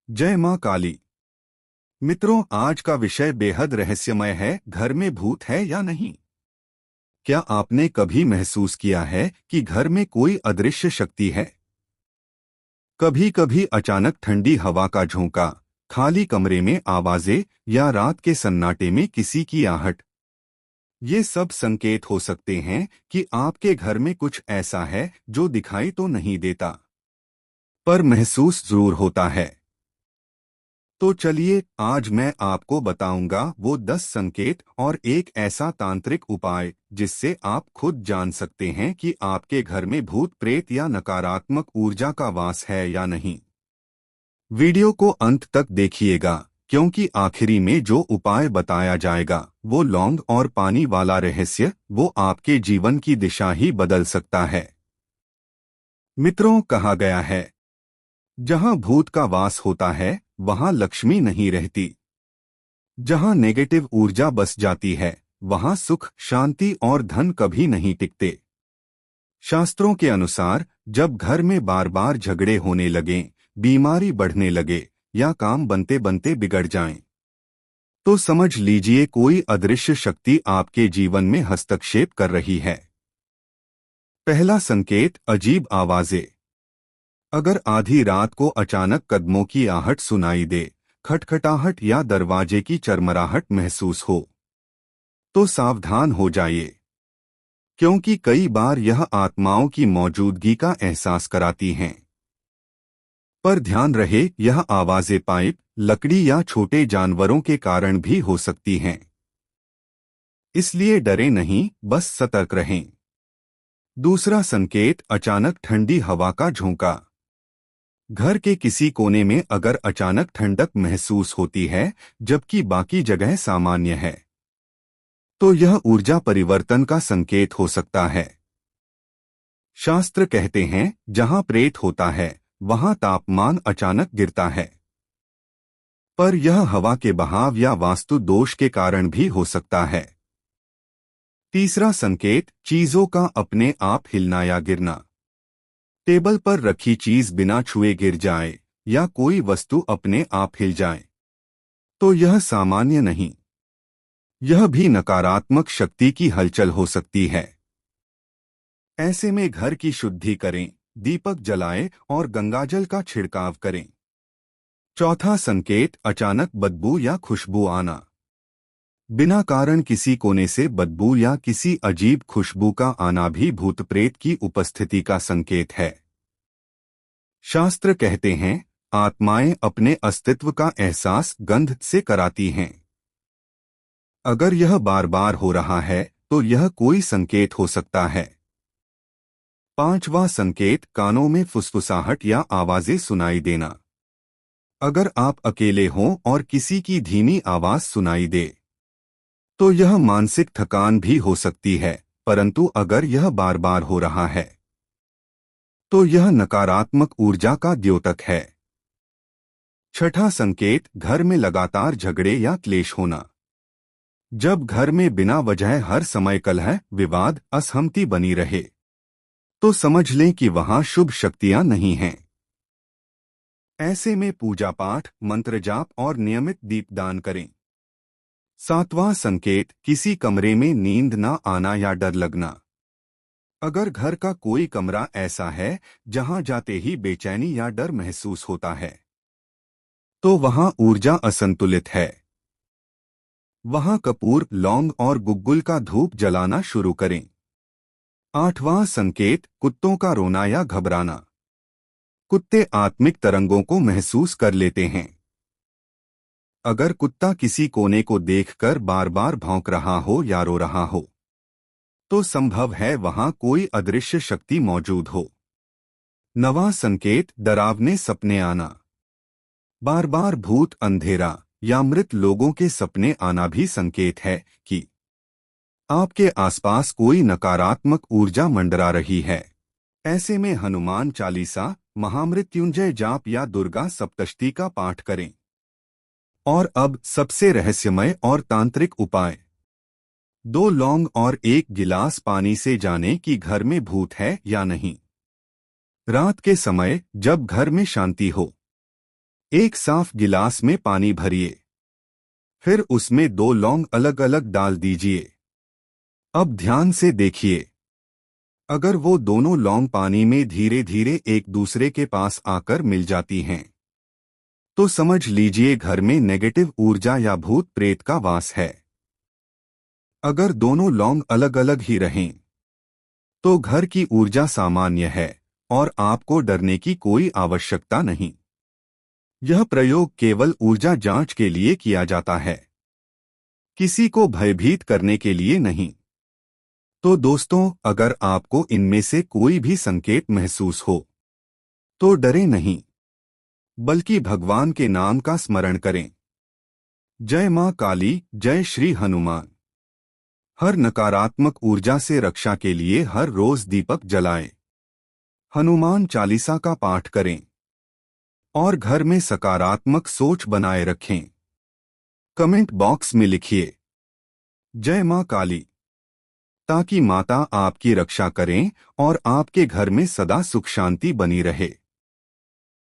जय मां काली। मित्रों, आज का विषय बेहद रहस्यमय है। घर में भूत है या नहीं? क्या आपने कभी महसूस किया है कि घर में कोई अदृश्य शक्ति है? कभी कभी अचानक ठंडी हवा का झोंका, खाली कमरे में आवाजें या रात के सन्नाटे में किसी की आहट, ये सब संकेत हो सकते हैं कि आपके घर में कुछ ऐसा है जो दिखाई तो नहीं देता, पर महसूस जरूर होता है। तो चलिए, आज मैं आपको बताऊंगा वो 10 संकेत और एक ऐसा तांत्रिक उपाय जिससे आप खुद जान सकते हैं कि आपके घर में भूत प्रेत या नकारात्मक ऊर्जा का वास है या नहीं। वीडियो को अंत तक देखिएगा, क्योंकि आखिरी में जो उपाय बताया जाएगा वो लौंग और पानी वाला रहस्य, वो आपके जीवन की दिशा ही बदल सकता है। मित्रों, कहा गया है, जहां भूत का वास होता है वहां लक्ष्मी नहीं रहती। जहां नेगेटिव ऊर्जा बस जाती है वहां सुख, शांति और धन कभी नहीं टिकते। शास्त्रों के अनुसार जब घर में बार बार झगड़े होने लगें, बीमारी बढ़ने लगे या काम बनते बनते बिगड़ जाएं, तो समझ लीजिए कोई अदृश्य शक्ति आपके जीवन में हस्तक्षेप कर रही है। पहला संकेत, अजीब आवाजें। अगर आधी रात को अचानक कदमों की आहट सुनाई दे, खटखटाहट या दरवाजे की चरमराहट महसूस हो, तो सावधान हो जाइए, क्योंकि कई बार यह आत्माओं की मौजूदगी का एहसास कराती हैं। पर ध्यान रहे, यह आवाजें पाइप, लकड़ी या छोटे जानवरों के कारण भी हो सकती हैं। इसलिए डरे नहीं, बस सतर्क रहें। दूसरा संकेत, अचानक ठंडी हवा का झोंका। घर के किसी कोने में अगर अचानक ठंडक महसूस होती है जबकि बाकी जगह सामान्य है, तो यह ऊर्जा परिवर्तन का संकेत हो सकता है। शास्त्र कहते हैं, जहां प्रेत होता है वहां तापमान अचानक गिरता है, पर यह हवा के बहाव या वास्तु दोष के कारण भी हो सकता है। तीसरा संकेत, चीजों का अपने आप हिलना या गिरना। टेबल पर रखी चीज बिना छुए गिर जाए या कोई वस्तु अपने आप हिल जाए, तो यह सामान्य नहीं, यह भी नकारात्मक शक्ति की हलचल हो सकती है। ऐसे में घर की शुद्धि करें, दीपक जलाएं और गंगाजल का छिड़काव करें। चौथा संकेत, अचानक बदबू या खुशबू आना। बिना कारण किसी कोने से बदबू या किसी अजीब खुशबू का आना भी भूत प्रेत की उपस्थिति का संकेत है। शास्त्र कहते हैं, आत्माएं अपने अस्तित्व का एहसास गंध से कराती हैं। अगर यह बार बार हो रहा है तो यह कोई संकेत हो सकता है। पांचवा संकेत, कानों में फुसफुसाहट या आवाजें सुनाई देना। अगर आप अकेले हों और किसी की धीमी आवाज सुनाई दे, तो यह मानसिक थकान भी हो सकती है, परंतु अगर यह बार बार हो रहा है तो यह नकारात्मक ऊर्जा का द्योतक है। छठा संकेत, घर में लगातार झगड़े या क्लेश होना। जब घर में बिना वजह हर समय कलह, विवाद, असहमति बनी रहे, तो समझ लें कि वहां शुभ शक्तियां नहीं हैं। ऐसे में पूजा पाठ, मंत्र जाप और नियमित दीपदान करें। सातवां संकेत, किसी कमरे में नींद न आना या डर लगना। अगर घर का कोई कमरा ऐसा है जहां जाते ही बेचैनी या डर महसूस होता है, तो वहां ऊर्जा असंतुलित है। वहां कपूर, लौंग और गुग्गुल का धूप जलाना शुरू करें। आठवां संकेत, कुत्तों का रोना या घबराना। कुत्ते आत्मिक तरंगों को महसूस कर लेते हैं। अगर कुत्ता किसी कोने को देखकर बार बार भौंक रहा हो या रो रहा हो, तो संभव है वहां कोई अदृश्य शक्ति मौजूद हो। नवां संकेत, डरावने सपने आना। बार बार भूत, अंधेरा या मृत लोगों के सपने आना भी संकेत है कि आपके आसपास कोई नकारात्मक ऊर्जा मंडरा रही है। ऐसे में हनुमान चालीसा, महामृत्युंजय जाप या दुर्गा सप्तशती का पाठ करें। और अब सबसे रहस्यमय और तांत्रिक उपाय, 2 लौंग और 1 गिलास पानी से जानें कि घर में भूत है या नहीं। रात के समय जब घर में शांति हो, एक साफ गिलास में पानी भरिए, फिर उसमें 2 लौंग अलग अलग डाल दीजिए। अब ध्यान से देखिए, अगर वो दोनों लौंग पानी में धीरे धीरे एक दूसरे के पास आकर मिल जाती हैं, तो समझ लीजिए घर में नेगेटिव ऊर्जा या भूत प्रेत का वास है। अगर दोनों लौंग अलग अलग ही रहें, तो घर की ऊर्जा सामान्य है और आपको डरने की कोई आवश्यकता नहीं। यह प्रयोग केवल ऊर्जा जांच के लिए किया जाता है, किसी को भयभीत करने के लिए नहीं। तो दोस्तों, अगर आपको इनमें से कोई भी संकेत महसूस हो, तो डरे नहीं, बल्कि भगवान के नाम का स्मरण करें। जय मां काली, जय श्री हनुमान। हर नकारात्मक ऊर्जा से रक्षा के लिए हर रोज दीपक जलाएं, हनुमान चालीसा का पाठ करें और घर में सकारात्मक सोच बनाए रखें। कमेंट बॉक्स में लिखिए जय मां काली, ताकि माता आपकी रक्षा करें और आपके घर में सदा सुख शांति बनी रहे।